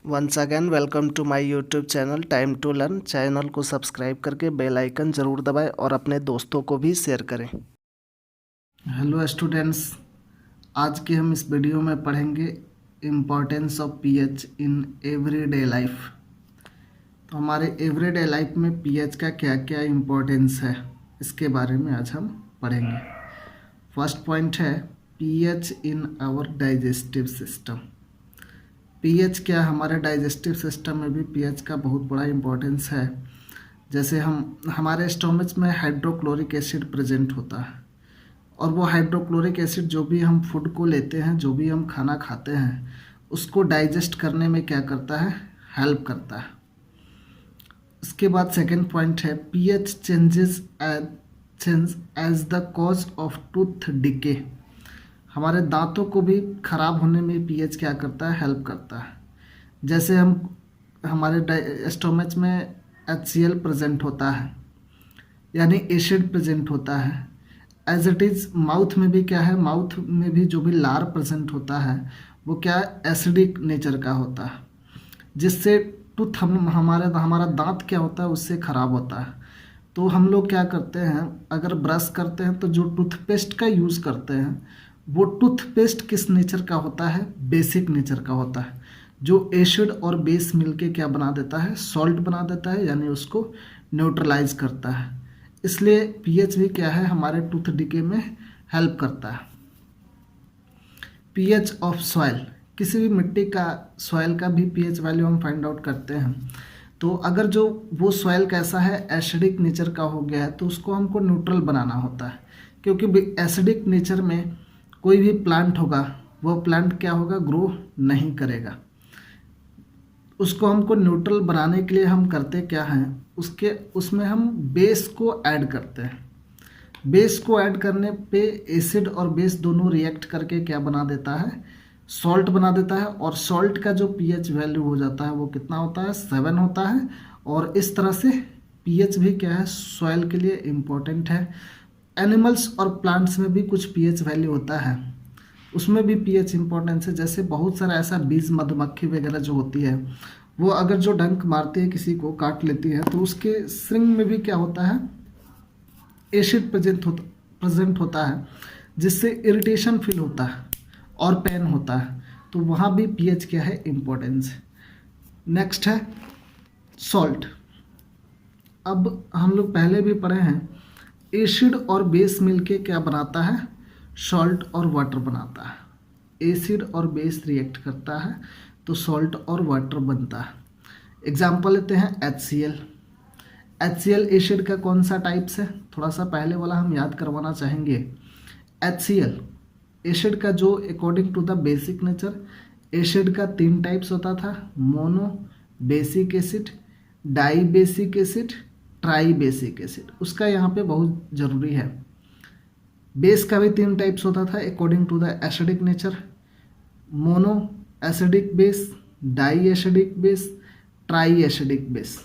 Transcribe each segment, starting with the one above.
Once again welcome to my YouTube channel time to learn. Channel को subscribe करके bell icon ज़रूर दबाएं और अपने दोस्तों को भी शेयर करें। हेलो स्टूडेंट्स, आज के हम इस वीडियो में पढ़ेंगे importance of pH in everyday life. तो हमारे एवरीडे लाइफ में पीएच का क्या क्या इम्पोर्टेंस है, इसके बारे में आज हम पढ़ेंगे। फर्स्ट पॉइंट है pH in our digestive system. PH क्या, हमारे डाइजेस्टिव सिस्टम में भी पीएच का बहुत बड़ा इम्पोर्टेंस है। जैसे हमारे स्टोमच में हाइड्रोक्लोरिक एसिड प्रेजेंट होता है, और वो हाइड्रोक्लोरिक एसिड जो भी हम फूड को लेते हैं, जो भी हम खाना खाते हैं, उसको डाइजेस्ट करने में क्या करता है, हेल्प करता है। उसके बाद सेकेंड पॉइंट है pH change as the cause of tooth decay. हमारे दांतों को भी खराब होने में पीएच क्या करता है, हेल्प करता है। जैसे हमारे स्टोमच में HCl प्रेजेंट होता है, यानी एसिड प्रेजेंट होता है। एज इट इज़ माउथ में भी क्या है, माउथ में भी जो भी लार प्रेजेंट होता है वो क्या एसिडिक नेचर का होता है, जिससे टूथ हमारा दांत क्या होता है, उससे खराब होता है। तो हम लोग क्या करते हैं, अगर ब्रश करते हैं तो जो टूथपेस्ट का यूज़ करते हैं, वो टूथपेस्ट किस नेचर का होता है, बेसिक नेचर का होता है, जो एसिड और बेस मिलके क्या बना देता है, सॉल्ट बना देता है, यानी उसको न्यूट्रलाइज करता है। इसलिए पीएच भी क्या है, हमारे टूथ डिके में हेल्प करता है। पीएच ऑफ सॉइल, किसी भी मिट्टी का, सॉइल का भी पीएच वैल्यू हम फाइंड आउट करते हैं। तो अगर जो वो सॉइल कैसा है, एसिडिक नेचर का हो गया है, तो उसको हमको न्यूट्रल बनाना होता है, क्योंकि एसिडिक नेचर में कोई भी प्लांट होगा, वो प्लांट क्या होगा, ग्रो नहीं करेगा। उसको हमको न्यूट्रल बनाने के लिए हम करते क्या हैं, उसमें हम बेस को ऐड करते हैं। बेस को ऐड करने पे एसिड और बेस दोनों रिएक्ट करके क्या बना देता है, सॉल्ट बना देता है। और सॉल्ट का जो पीएच वैल्यू हो जाता है वो कितना होता है, 7 होता है। और इस तरह से पीएच भी क्या है, सॉइल के लिए इम्पोर्टेंट है। एनिमल्स और प्लांट्स में भी कुछ पीएच वैल्यू होता है, उसमें भी पीएच इम्पोर्टेंस है। जैसे बहुत सारा ऐसा बीज, मधुमक्खी वगैरह जो होती है, वो अगर जो डंक मारती है, किसी को काट लेती है, तो उसके श्रिंग में भी क्या होता है, एसिड प्रेजेंट होता है, जिससे इरिटेशन फील होता है और पेन होता है। तो वहाँ भी पीएच क्या है, इम्पोर्टेंस है। नेक्स्ट है सॉल्ट। अब हम लोग पहले भी पढ़े हैं, एसिड और बेस मिलके क्या बनाता है, सॉल्ट और वाटर बनाता है। एसिड और बेस रिएक्ट करता है तो सॉल्ट और वाटर बनता है। एग्जाम्पल लेते हैं HCl। HCl एसिड का कौन सा टाइप्स है, थोड़ा सा पहले वाला हम याद करवाना चाहेंगे। HCl एसिड का जो according to the basic nature, acid का 3 टाइप्स होता था, monobasic acid, dibasic acid, tribasic acid. उसका यहाँ पे बहुत ज़रूरी है। बेस का भी 3 टाइप्स होता था according to the acidic nature, monoacidic base, diacidic base, triacidic base.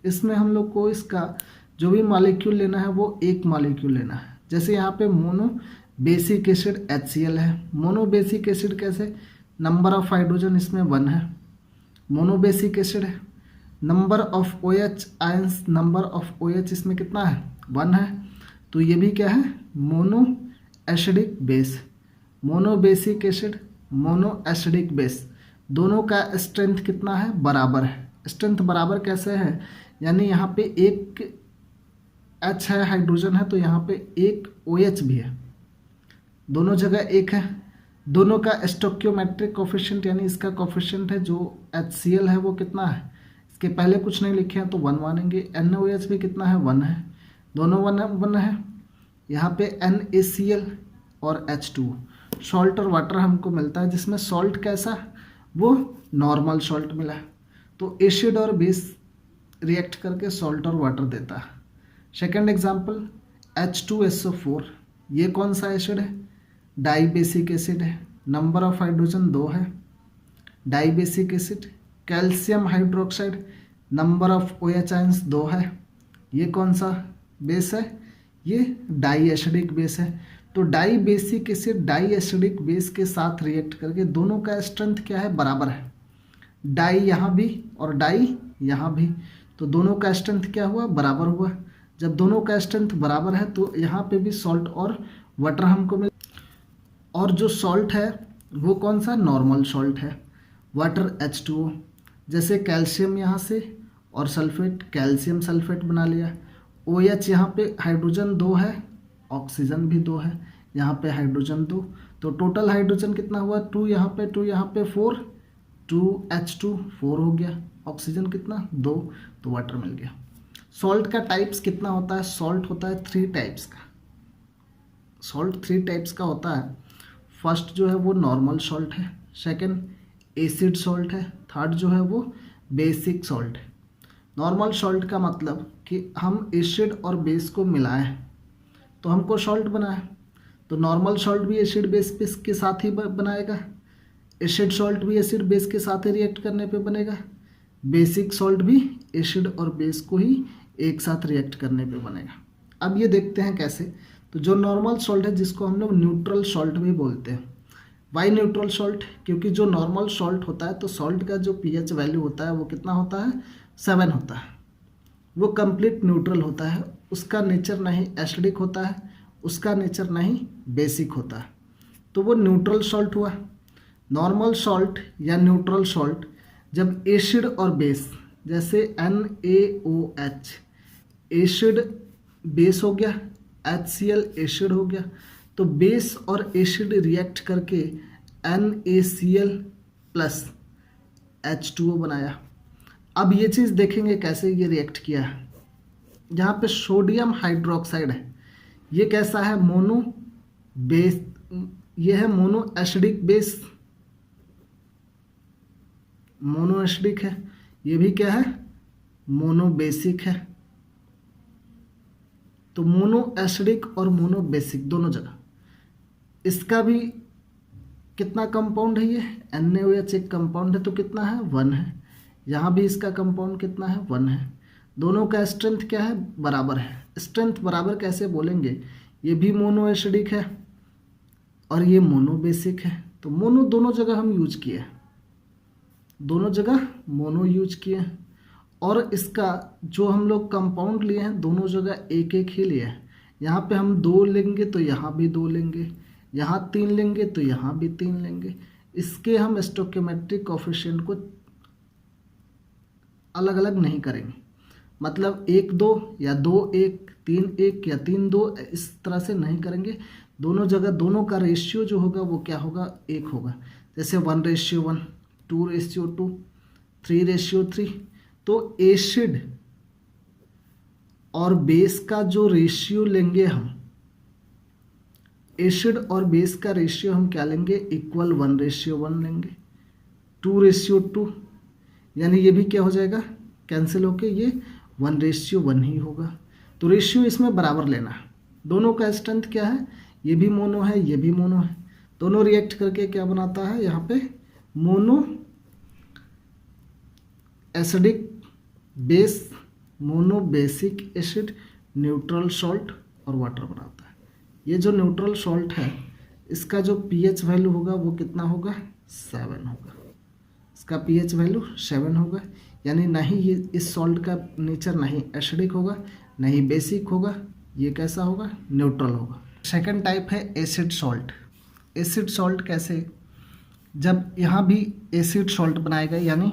इसमें हम लोग को इसका जो भी मॉलिक्यूल लेना है वो एक मॉलिक्यूल लेना है। जैसे यहाँ पे मोनो बेसिक एसिड HCl है। मोनो बेसिक एसिड कैसे, नंबर ऑफ हाइड्रोजन इसमें 1 है, मोनो बेसिक एसिड है। Number of OH ions, number of OH इसमें कितना है, 1 है। तो ये भी क्या है, mono acidic base. Mono basic acid, monoacidic base, दोनों का स्ट्रेंथ कितना है, बराबर है। स्ट्रेंथ बराबर कैसे है, यानी यहाँ पे एक H है, हाइड्रोजन है, तो यहाँ पे एक OH भी है, दोनों जगह एक है। दोनों का स्टोक्योमेट्रिक कोफिशिएंट, यानी इसका कोफिशिएंट है जो HCl है वो कितना है, इसके पहले कुछ नहीं लिखे हैं तो 1 मानेंगे। NaOH भी कितना है, 1 है, दोनों 1 है। यहाँ पे NaCl और H2 सॉल्ट और वाटर हमको मिलता है, जिसमें सॉल्ट कैसा, वो नॉर्मल सॉल्ट मिला है। तो एसिड और बेस रिएक्ट करके सॉल्ट और वाटर देता है। सेकेंड एग्जाम्पल H2SO4, ये कौन सा एसिड है, डाई बेसिक एसिड है, नंबर ऑफ हाइड्रोजन 2 है, dibasic acid. Calcium hydroxide, number of OH ions 2 है, ये कौन सा बेस है, ये डाई एसिडिक बेस है। तो dibasic acid diacidic base के साथ रिएक्ट करके दोनों का स्ट्रेंथ क्या है, बराबर है। डाई यहाँ भी और डाई यहाँ भी, तो दोनों का स्ट्रेंथ क्या हुआ, बराबर हुआ। जब दोनों का स्ट्रेंथ बराबर है तो यहाँ पे भी सॉल्ट और वाटर हमको मिल, और जो सॉल्ट है वो कौन सा, नॉर्मल सॉल्ट है, वाटर H2O। जैसे कैल्शियम यहाँ से और सल्फेट, कैल्शियम सल्फेट बना लिया। OH यहाँ पे हाइड्रोजन 2 है, ऑक्सीजन भी 2 है, यहाँ पे हाइड्रोजन 2, तो टोटल हाइड्रोजन कितना हुआ, 2 यहाँ पे 2 यहाँ पे 4, 2H2 4 हो गया, ऑक्सीजन कितना 2, तो वाटर मिल गया। सॉल्ट का टाइप्स कितना होता है, सॉल्ट होता है 3 टाइप्स का। सॉल्ट 3 टाइप्स का होता है। फर्स्ट जो है वो नॉर्मल सॉल्ट है, सेकंड एसिड सॉल्ट है, थर्ड जो है वो बेसिक सॉल्ट है। नॉर्मल सॉल्ट का मतलब कि हम एसिड और बेस को मिलाएं तो हमको सॉल्ट बना है, तो नॉर्मल सॉल्ट भी एसिड बेस के साथ ही बनाएगा, एसिड सॉल्ट भी एसिड बेस के साथ ही रिएक्ट करने पे बनेगा, बेसिक सॉल्ट भी एसिड और बेस को ही एक साथ रिएक्ट करने पे बनेगा। अब ये देखते हैं कैसे। तो जो नॉर्मल सॉल्ट है जिसको हम लोग न्यूट्रल सॉल्ट भी बोलते हैं। वाई न्यूट्रल सॉल्ट, क्योंकि जो नॉर्मल सॉल्ट होता है तो सॉल्ट का जो पीएच वैल्यू होता है वो कितना होता है, 7 होता है। वो कंप्लीट न्यूट्रल होता है, उसका नेचर नहीं एसिडिक होता है, उसका नेचर नहीं बेसिक होता है, तो वो न्यूट्रल सॉल्ट हुआ। नॉर्मल सॉल्ट या न्यूट्रल सॉल्ट जब एसिड और बेस, जैसे NaOH एसिड बेस हो गया, HCl एसिड हो गया, तो बेस और एसिड रिएक्ट करके NaCl प्लस H2O बनाया। अब ये चीज़ देखेंगे कैसे ये रिएक्ट किया है। यहाँ पे सोडियम हाइड्रोक्साइड है, ये कैसा है, मोनो बेस, ये है mono acidic base, mono acidic है। ये भी क्या है, मोनो बेसिक है। तो मोनो एसिडिक और मोनो बेसिक दोनों जगह। इसका भी कितना कंपाउंड है, ये NaOH एक कंपाउंड है तो कितना है, 1 है। यहाँ भी इसका कंपाउंड कितना है, 1 है। दोनों का स्ट्रेंथ क्या है, बराबर है। स्ट्रेंथ बराबर कैसे बोलेंगे, ये भी मोनो एसिडिक है और ये मोनो बेसिक है, तो मोनो दोनों जगह हम यूज किए, दोनों जगह मोनो यूज किए। और इसका जो हम लोग कंपाउंड लिए हैं दोनों जगह एक एक ही लिए हैं। यहाँ पे हम 2 लेंगे तो यहाँ भी 2 लेंगे, यहाँ 3 लेंगे तो यहाँ भी 3 लेंगे। इसके हम स्टोइकियोमेट्रिक कोएफिशिएंट को अलग अलग नहीं करेंगे, मतलब 1 2 या 2 1 3 1 या 3 2 इस तरह से नहीं करेंगे। दोनों जगह दोनों का रेशियो जो होगा वो क्या होगा, 1 होगा। जैसे 1:1, 2:2, 3:3। तो एसिड और बेस का जो रेशियो लेंगे हम, एसिड और बेस का रेशियो हम क्या लेंगे, इक्वल 1:1 लेंगे, 2:2, यानी ये भी क्या हो जाएगा, कैंसिल होके ये 1:1 ही होगा। तो रेशियो इसमें बराबर लेना है। दोनों का स्ट्रेंथ क्या है, ये भी मोनो है ये भी मोनो है, दोनों रिएक्ट करके क्या बनाता है, यहाँ पे mono acidic base, mono basic acid, neutral salt और वाटर बनाता है। ये जो न्यूट्रल सॉल्ट है इसका जो पीएच वैल्यू होगा वो कितना होगा, 7 होगा। इसका पीएच वैल्यू 7 होगा, यानी नहीं ये इस सॉल्ट का नेचर नहीं एसिडिक होगा नहीं बेसिक होगा, ये कैसा होगा, न्यूट्रल होगा। सेकंड टाइप है एसिड सॉल्ट। एसिड सॉल्ट कैसे, जब यहाँ भी एसिड सॉल्ट बनाएगा, यानी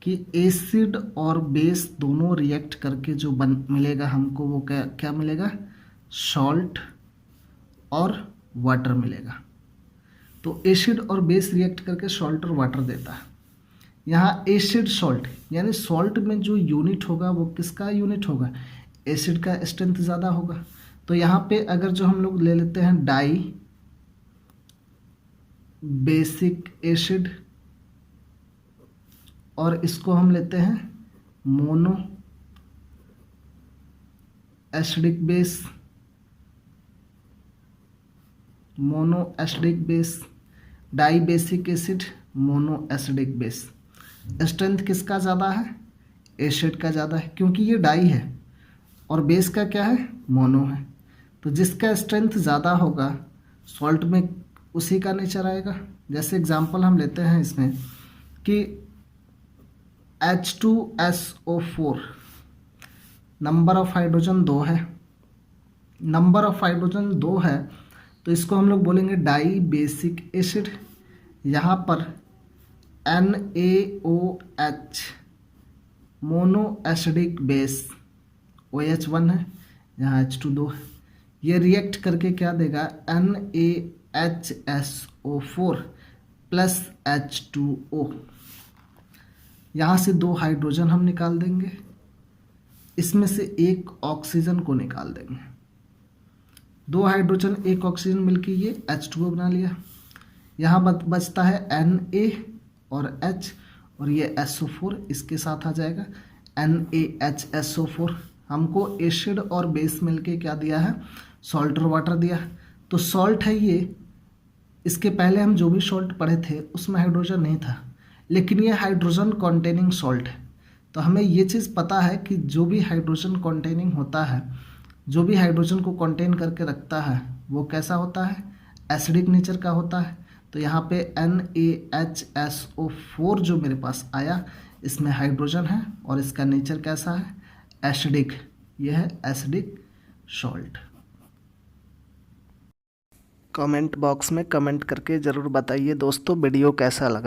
कि एसिड और बेस दोनों रिएक्ट करके जो मिलेगा हमको वो क्या मिलेगा, सॉल्ट और वाटर मिलेगा। तो एसिड और बेस रिएक्ट करके सॉल्ट और वाटर देता है। यहाँ एसिड सॉल्ट यानी सॉल्ट में जो यूनिट होगा वो किसका यूनिट होगा, एसिड का स्ट्रेंथ ज़्यादा होगा। तो यहाँ पे अगर जो हम लोग ले लेते हैं डाई बेसिक एसिड और इसको हम लेते हैं monoacidic base, monoacidic base, dibasic acid, monoacidic base. Strength किसका ज़्यादा है, एसिड का ज़्यादा है, क्योंकि ये डाई है और बेस का क्या है, मोनो है। तो जिसका स्ट्रेंथ ज़्यादा होगा सॉल्ट में उसी का नेचर आएगा। जैसे एग्जांपल हम लेते हैं इसमें कि H2SO4, नंबर ऑफ हाइड्रोजन 2 है, नंबर ऑफ हाइड्रोजन 2 है तो इसको हम लोग बोलेंगे डाई बेसिक एसिड। यहाँ पर NaOH mono acidic base OH1 है, यहाँ H2 है। ये रिएक्ट करके क्या देगा, NaHSO4 प्लस H2O। यहाँ से 2 हाइड्रोजन हम निकाल देंगे, इसमें से एक ऑक्सीजन को निकाल देंगे। 2 हाइड्रोजन 1 ऑक्सीजन मिलके ये H2O बना लिया। यहाँ बचता है Na और H और ये SO4 इसके साथ आ जाएगा NaHSO4। हमको एसिड और बेस मिलके क्या दिया है, सॉल्ट और वाटर दिया। तो सॉल्ट है ये, इसके पहले हम जो भी सॉल्ट पढ़े थे उसमें हाइड्रोजन नहीं था, लेकिन ये हाइड्रोजन कॉन्टेनिंग सॉल्ट है। तो हमें ये चीज़ पता है कि जो भी हाइड्रोजन कॉन्टेनिंग होता है, जो भी हाइड्रोजन को कॉन्टेन करके रखता है वो कैसा होता है, एसिडिक नेचर का होता है। तो यहाँ पे NaHSO4 जो मेरे पास आया, इसमें हाइड्रोजन है और इसका नेचर कैसा है, एसिडिक। यह है एसिडिक सॉल्ट। कमेंट बॉक्स में कमेंट करके ज़रूर बताइए दोस्तों वीडियो कैसा लगा।